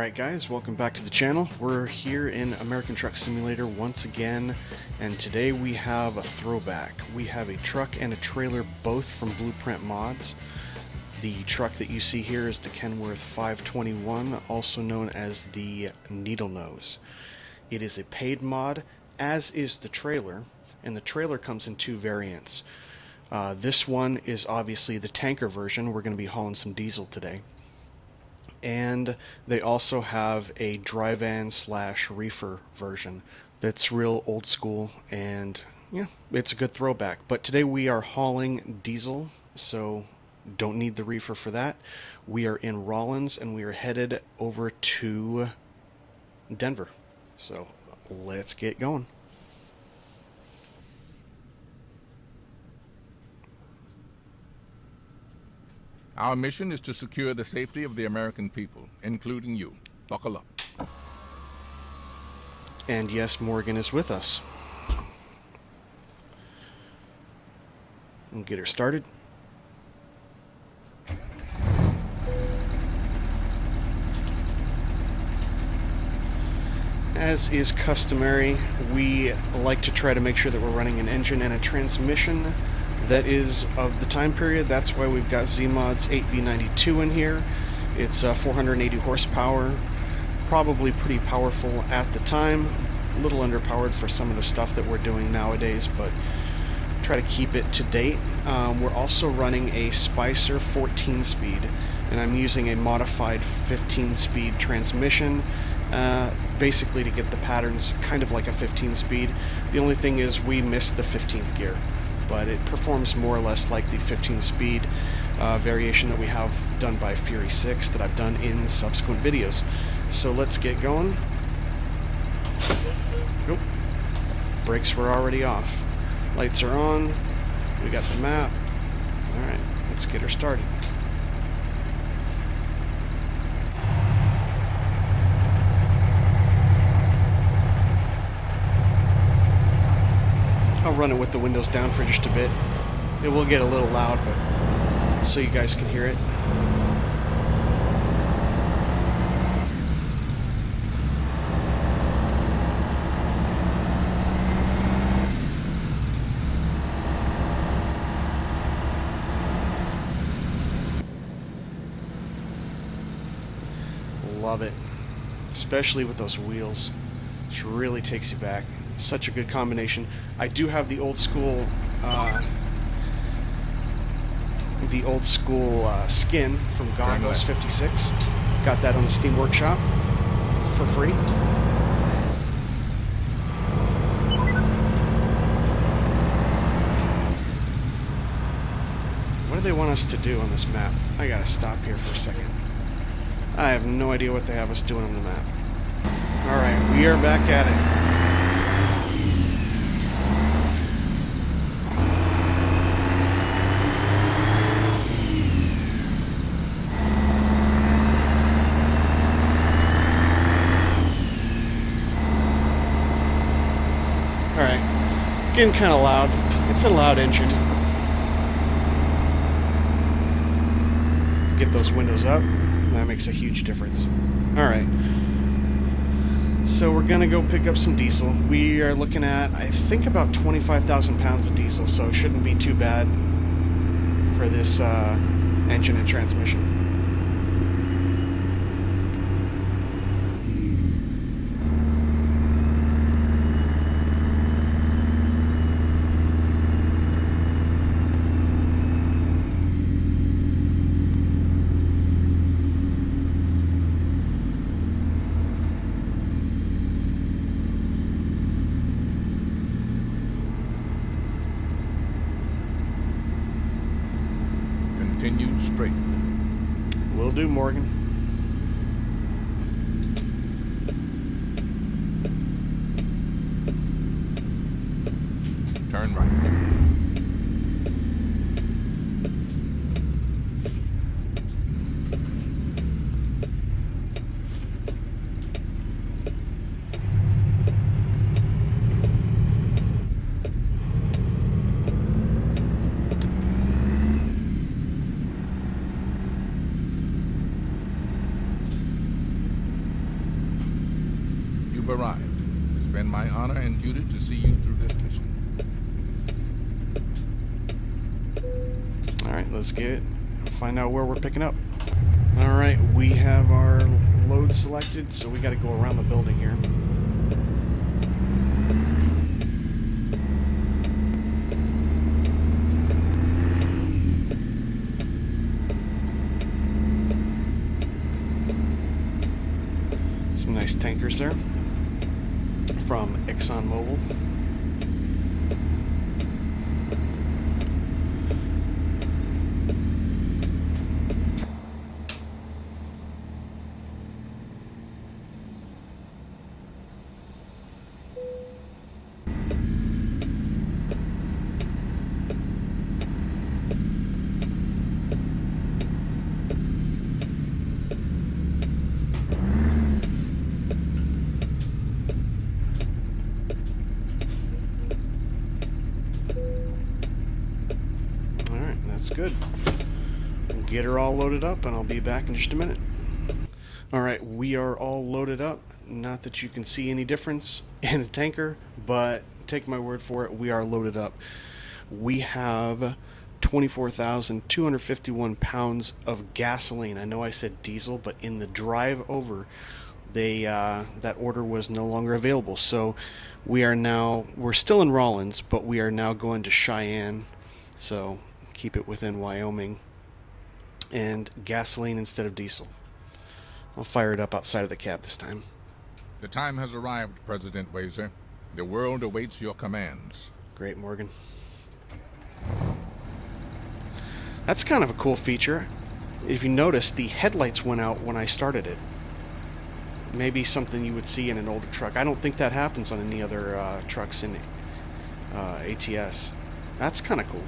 Alright guys, welcome back to the channel. We're here in American Truck Simulator once again, and today we have a throwback. We have a truck and a trailer both from Blueprint Mods. The truck that you see here is the Kenworth 521, also known as the Needlenose. It is a paid mod, as is the trailer, and the trailer comes in two variants. This one is obviously the tanker version. We're going to be hauling some diesel today. And they also have a dry van / reefer version that's real old school, and yeah, it's a good throwback. But today we are hauling diesel, so don't need the reefer for that. We are in Rollins and we are headed over to Denver. So let's get going. Our mission is to secure the safety of the American people, including you. Buckle up. And yes, Morgan is with us. We'll get her started. As is customary, we like to try to make sure that we're running an engine and a transmission that is of the time period. That's why we've got Zeemods 8V92 in here. It's 480 horsepower, probably pretty powerful at the time. A little underpowered for some of the stuff that we're doing nowadays, but try to keep it to date. We're also running a Spicer 14-speed, and I'm using a modified 15-speed transmission, basically to get the patterns kind of like a 15-speed. The only thing is we missed the 15th gear, but it performs more or less like the 15-speed variation that we have done by Fury 6 that I've done in subsequent videos. So let's get going. Nope. Brakes were already off. Lights are on. We got the map. Alright, let's get her started. I'll run it with the windows down for just a bit. It will get a little loud, but so you guys can hear it. Love it, especially with those wheels. It really takes you back. Such a good combination. I do have the old school skin from Goggles 56. Got that on the Steam Workshop for free. What do they want us to do on this map? I gotta stop here for a second. I have no idea what they have us doing on the map. Alright, we are back at it. Alright, getting kind of loud. It's a loud engine. Get those windows up. That makes a huge difference. Alright, so we're gonna go pick up some diesel. We are looking at, I think, about 25,000 pounds of diesel, so it shouldn't be too bad for this engine and transmission. Continue straight. Will do, Morgan. Turn right. executed to see you through this mission. Alright, let's get it and find out where we're picking up. Alright, we have our load selected, so we got to go around the building here. Some nice tankers there from ExxonMobil. That's good. We'll get her all loaded up and I'll be back in just a minute. Alright, we are all loaded up. Not that you can see any difference in a tanker, but take my word for it, we are loaded up. We have 24,251 pounds of gasoline. I know I said diesel, but in the drive over, that order was no longer available. So we're still in Rollins, but we are now going to Cheyenne. So keep it within Wyoming, and gasoline instead of diesel. I'll fire it up outside of the cab this time. The time has arrived, President Wazer. The world awaits your commands. Great, Morgan. That's kind of a cool feature. If you notice, the headlights went out when I started it. Maybe something you would see in an older truck. I don't think that happens on any other trucks in ATS. That's kind of cool.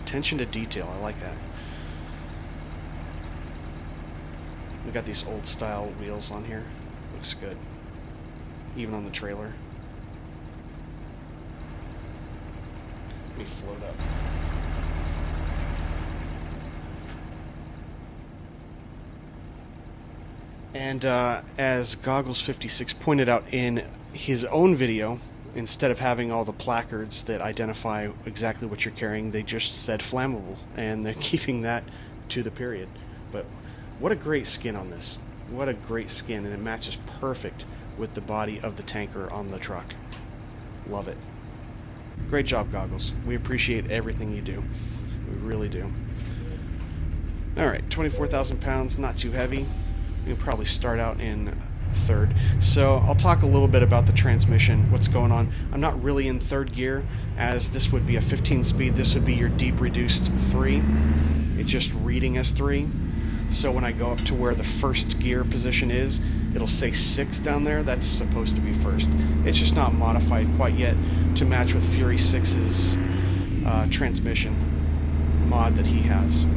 Attention to detail, I like that. We got these old style wheels on here. Looks good. Even on the trailer. Let me float up. And as Goggles56 pointed out in his own video, instead of having all the placards that identify exactly what you're carrying, they just said flammable, and they're keeping that to the period. But what a great skin on this. What a great skin, and it matches perfect with the body of the tanker on the truck. Love it. Great job, Goggles. We appreciate everything you do. We really do. Alright, 24,000 pounds, not too heavy. We can probably start out in third. So I'll talk a little bit about the transmission, what's going on. I'm not really in third gear, as this would be a 15 speed. This would be your deep reduced 3. It's just reading as 3. So when I go up to where the first gear position is, it'll say 6 down there. That's supposed to be first. It's just not modified quite yet to match with Fury 6's transmission mod that he has.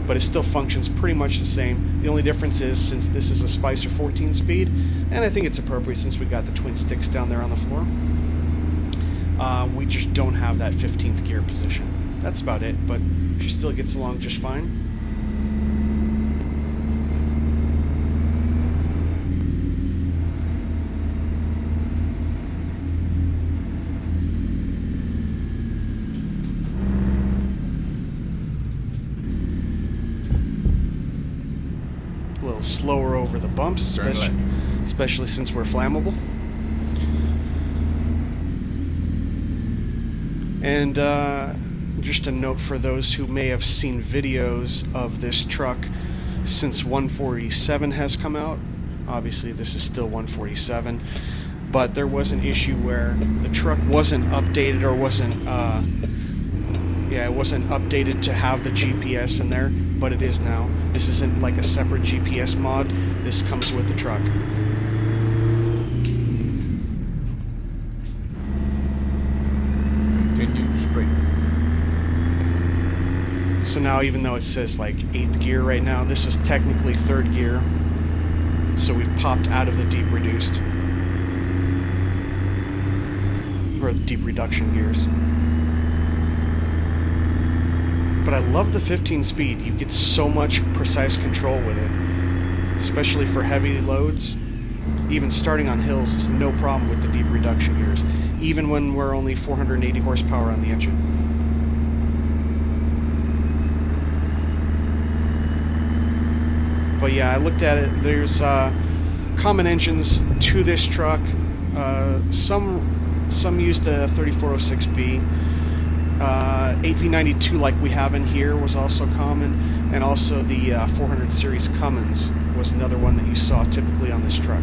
But it still functions pretty much the same. The only difference is, since this is a Spicer 14 speed, and I think it's appropriate since we got the twin sticks down there on the floor, we just don't have that 15th gear position. That's about it, but she still gets along just fine. A little slower over the bumps, especially since we're flammable. And just a note for those who may have seen videos of this truck since 147 has come out. Obviously this is still 147, but there was an issue where the truck wasn't updated, or wasn't it wasn't updated to have the GPS in there, but it is now. This isn't like a separate GPS mod. This comes with the truck. Continue straight. So now, even though it says like 8th gear right now, this is technically 3rd gear. So we've popped out of the deep reduced, or the deep reduction gears. But I love the 15 speed. You get so much precise control with it, especially for heavy loads. even starting on hills, is no problem with the deep reduction gears, even when we're only 480 horsepower on the engine. But yeah, I looked at it. There's common engines to this truck. Some used a 3406B. 8V92 like we have in here was also common, and also the 400 series Cummins was another one that you saw typically on this truck.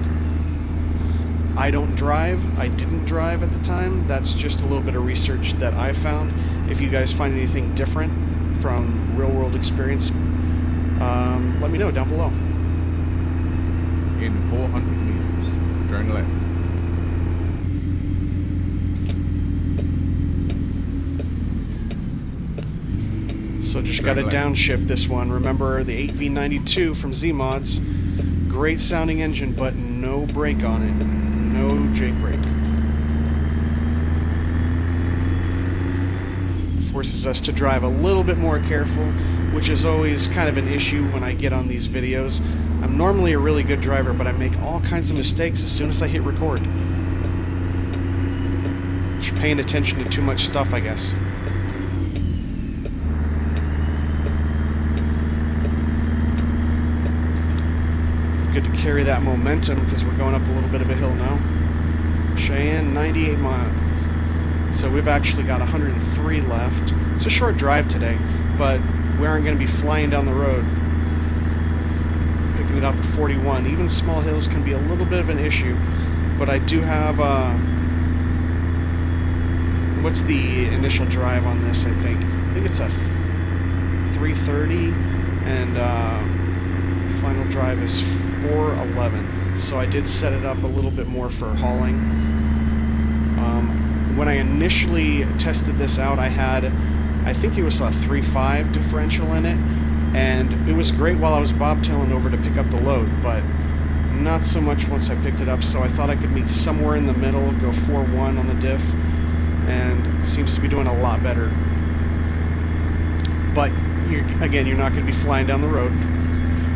I don't drive. I didn't drive at the time. That's just a little bit of research that I found. If you guys find anything different from real-world experience, let me know down below. In 400 meters, turn left. So just got to downshift this one. Remember the 8V92 from Zeemods. Great sounding engine, but no brake on it. No Jake brake. Forces us to drive a little bit more careful, which is always kind of an issue when I get on these videos. I'm normally a really good driver, but I make all kinds of mistakes as soon as I hit record. Just paying attention to too much stuff, I guess. Good to carry that momentum because we're going up a little bit of a hill now. Cheyenne, 98 miles. So we've actually got 103 left. It's a short drive today, but we aren't going to be flying down the road. Picking it up at 41. Even small hills can be a little bit of an issue, but I do have what's the initial drive on this? I think it's a 330, and final drive is 411. So I did set it up a little bit more for hauling. When I initially tested this out, I think it was a 3.5 differential in it, and it was great while I was bobtailing over to pick up the load, but not so much once I picked it up. So I thought I could meet somewhere in the middle, go 4.1 on the diff, and it seems to be doing a lot better. But again, you're not going to be flying down the road.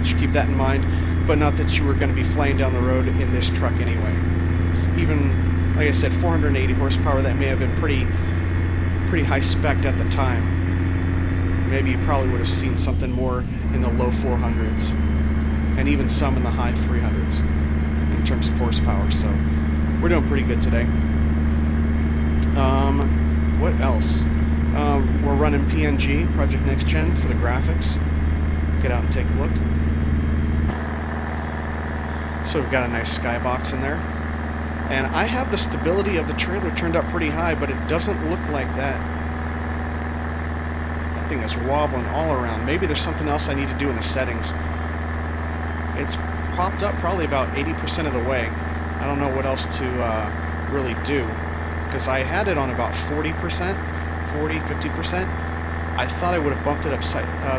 Just keep that in mind. But not that you were going to be flying down the road in this truck anyway. Even, like I said, 480 horsepower, that may have been pretty high spec at the time. Maybe you probably would have seen something more in the low 400s, and even some in the high 300s in terms of horsepower. So we're doing pretty good today. What else? We're running PNG, Project Next Gen, for the graphics. Get out and take a look. So we've got a nice skybox in there. And I have the stability of the trailer turned up pretty high, but it doesn't look like that. That thing is wobbling all around. Maybe there's something else I need to do in the settings. It's propped up probably about 80% of the way. I don't know what else to really do, because I had it on about 40%, 50%. I thought I would have bumped it up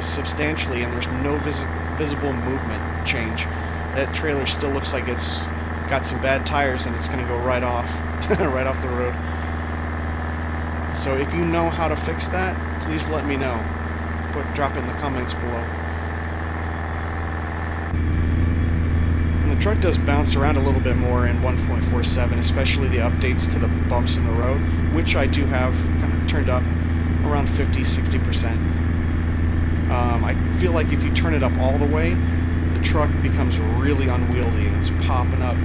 substantially, and there's no visible movement change. That trailer still looks like it's got some bad tires, and it's going to go right off, right off the road. So if you know how to fix that, please let me know. Drop it in the comments below. And the truck does bounce around a little bit more in 1.47, especially the updates to the bumps in the road, which I do have kind of turned up around 50-60%. I feel like if you turn it up all the way, the truck becomes really unwieldy. It's popping up,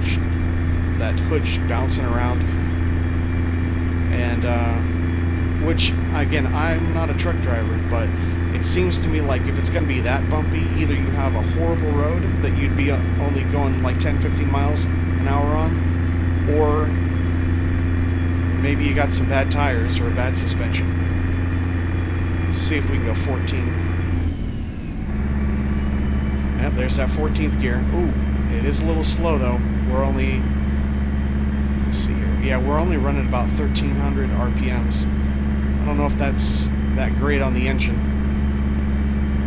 that hood just bouncing around, and which, again, I'm not a truck driver, but it seems to me like if it's going to be that bumpy, either you have a horrible road that you'd be only going like 10-15 miles an hour on, or maybe you got some bad tires or a bad suspension. Let's see if we can go 14. Yep, there's that 14th gear. Ooh, it is a little slow though. We're only, let's see here. Yeah, we're only running about 1,300 RPMs. I don't know if that's that great on the engine.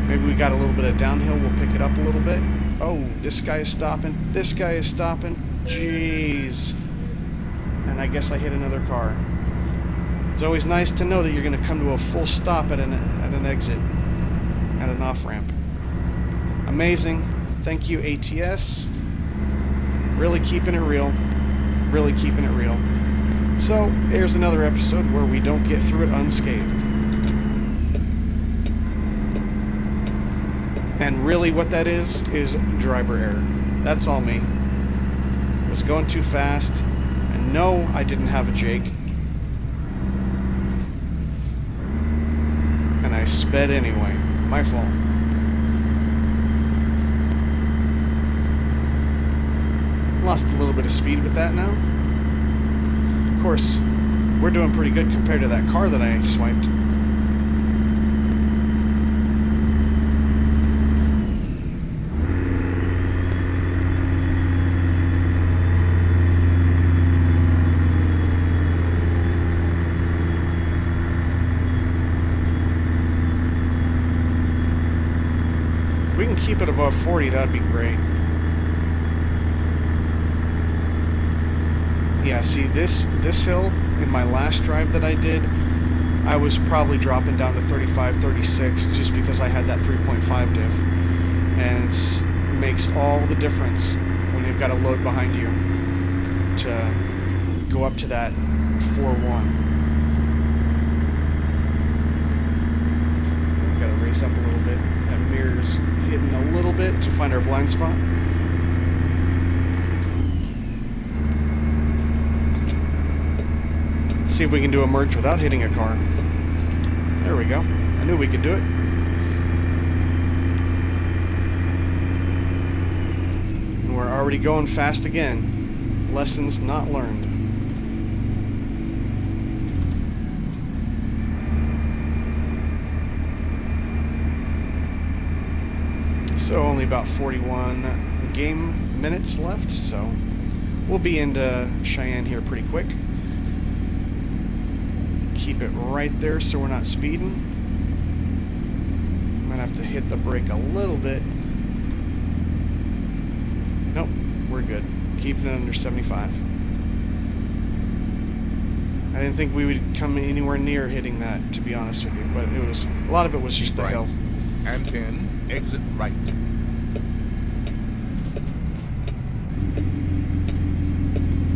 Maybe we got a little bit of downhill. We'll pick it up a little bit. Oh, this guy is stopping. This guy is stopping. Jeez. And I guess I hit another car. It's always nice to know that you're going to come to a full stop at an exit, at an off-ramp. Amazing. Thank you, ATS. Really keeping it real. Really keeping it real. So, here's another episode where we don't get through it unscathed. And really what that is driver error. That's all me. I was going too fast. And no, I didn't have a Jake. And I sped anyway. My fault. Lost a little bit of speed with that now. Of course, we're doing pretty good compared to that car that I swiped. If we can keep it above 40, that'd be great. Yeah, see, this hill, in my last drive that I did, I was probably dropping down to 35, 36, just because I had that 3.5 diff. And it makes all the difference when you've got a load behind you to go up to that 4.1. We've got to race up a little bit. That mirror's hitting a little bit to find our blind spot. See if we can do a merge without hitting a car. There we go. I knew we could do it. And we're already going fast again. Lessons not learned. So only about 41 game minutes left, so we'll be into Cheyenne here pretty quick. Keep it right there so we're not speeding. Might have to hit the brake a little bit. Nope, we're good. Keeping it under 75. I didn't think we would come anywhere near hitting that, to be honest with you, but it was a lot of it was just the hill. And then exit right.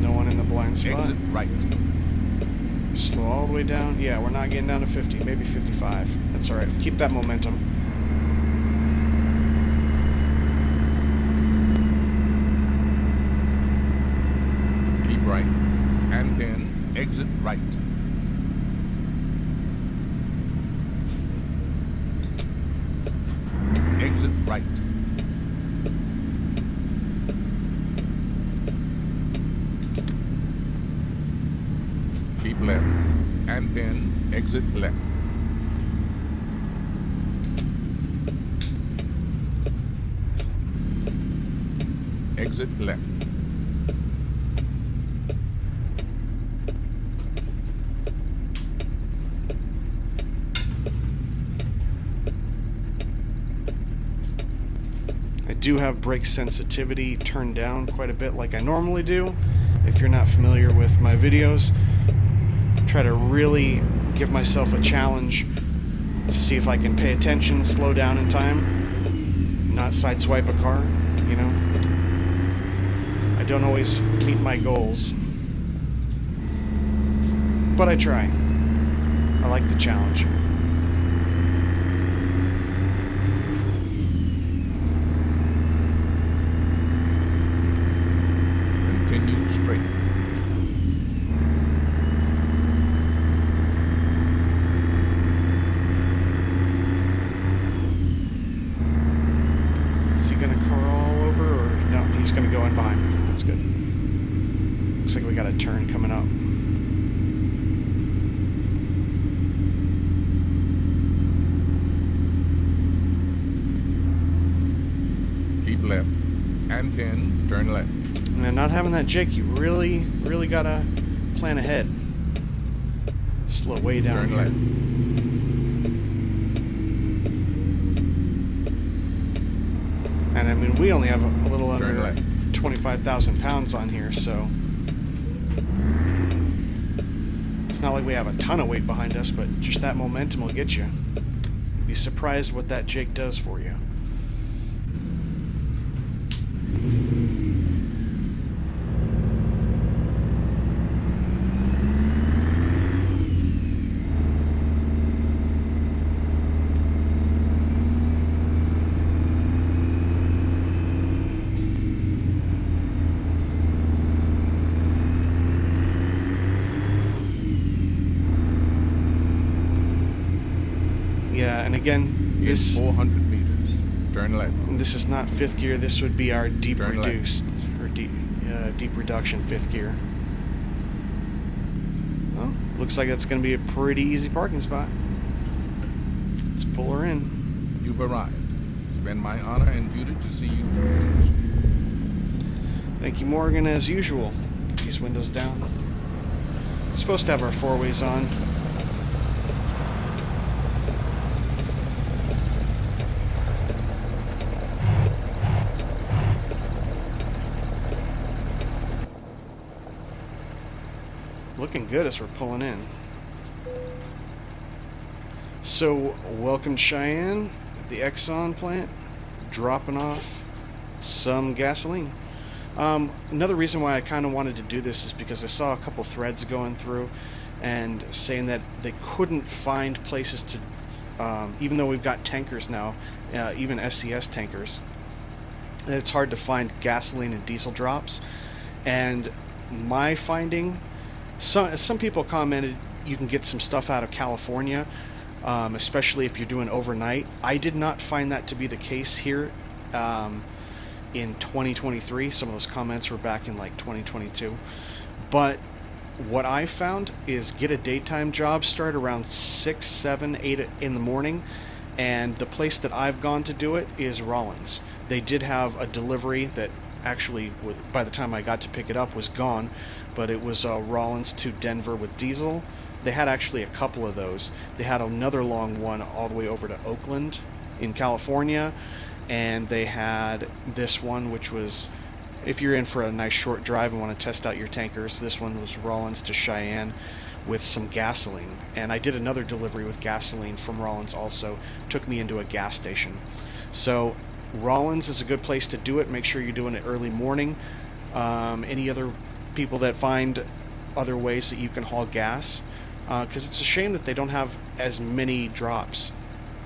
No one in the blind spot. Exit right. Slow all the way down. Yeah, we're not getting down to 50, maybe 55. That's alright. Keep that momentum. Keep right. And then exit right. Exit right. Keep left, and then exit left. Exit left. I do have brake sensitivity turned down quite a bit like I normally do. If you're not familiar with my videos, try to really give myself a challenge to see if I can pay attention, slow down in time, not sideswipe a car, you know. I don't always meet my goals, but I try. I like the challenge. Continue straight. He's going to go in behind me. That's good. Looks like we got a turn coming up. Keep left, and then turn left. And not having that Jake, you really got to plan ahead. Slow way down turn here. left. And I mean, we only have a little Turn under left. 25,000 pounds on here, so it's not like we have a ton of weight behind us, but just that momentum will get you. You'd be surprised what that Jake does for you. Yeah, and again, It's this 400 meters. Turn left. this is not fifth gear. This would be our deep Turn left. reduced or deep reduction fifth gear. Well, looks like that's going to be a pretty easy parking spot. Let's pull her in. You've arrived. It's been my honor and duty to see you through this mission. Thank you, Morgan, as usual. These windows down. Supposed to have our four-ways on. Looking good as we're pulling in. So, welcome Cheyenne, the Exxon plant, dropping off some gasoline. Another reason why I kind of wanted to do this is because I saw a couple threads going through and saying that they couldn't find places to, even though we've got tankers now, even SCS tankers, that it's hard to find gasoline and diesel drops. And my finding, some people commented you can get some stuff out of California, especially if you're doing overnight. I did not find that to be the case here in 2023. Some of those comments were back in like 2022. But what I found is get a daytime job, start around 6, 7, 8 in the morning, and the place that I've gone to do it is Rollins. They did have a delivery that actually, by the time I got to pick it up, was gone, but it was Rollins to Denver with diesel. They had actually a couple of those. They had another long one all the way over to Oakland in California, and they had this one, which was, if you're in for a nice short drive and want to test out your tankers, this one was Rollins to Cheyenne with some gasoline. And I did another delivery with gasoline from Rollins also. Took me into a gas station. So Rollins is a good place to do it. Make sure you're doing it early morning. Any other people that find other ways that you can haul gas, because it's a shame that they don't have as many drops,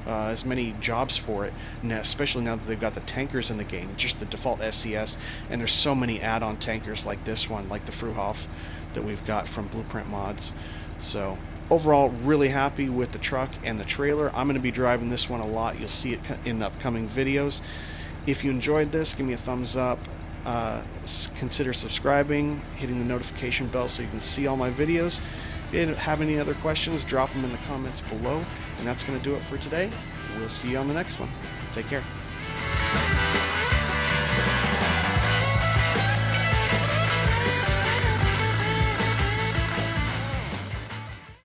as many jobs for it, now, especially now that they've got the tankers in the game, just the default SCS, and there's so many add-on tankers like this one, like the Fruehauf that we've got from Blueprint Mods. So overall, really happy with the truck and the trailer. I'm going to be driving this one a lot. You'll see it in upcoming videos. If you enjoyed this, give me a thumbs up. Consider subscribing, hitting the notification bell so you can see all my videos. If you have any other questions, drop them in the comments below. And that's going to do it for today. We'll see you on the next one. Take care.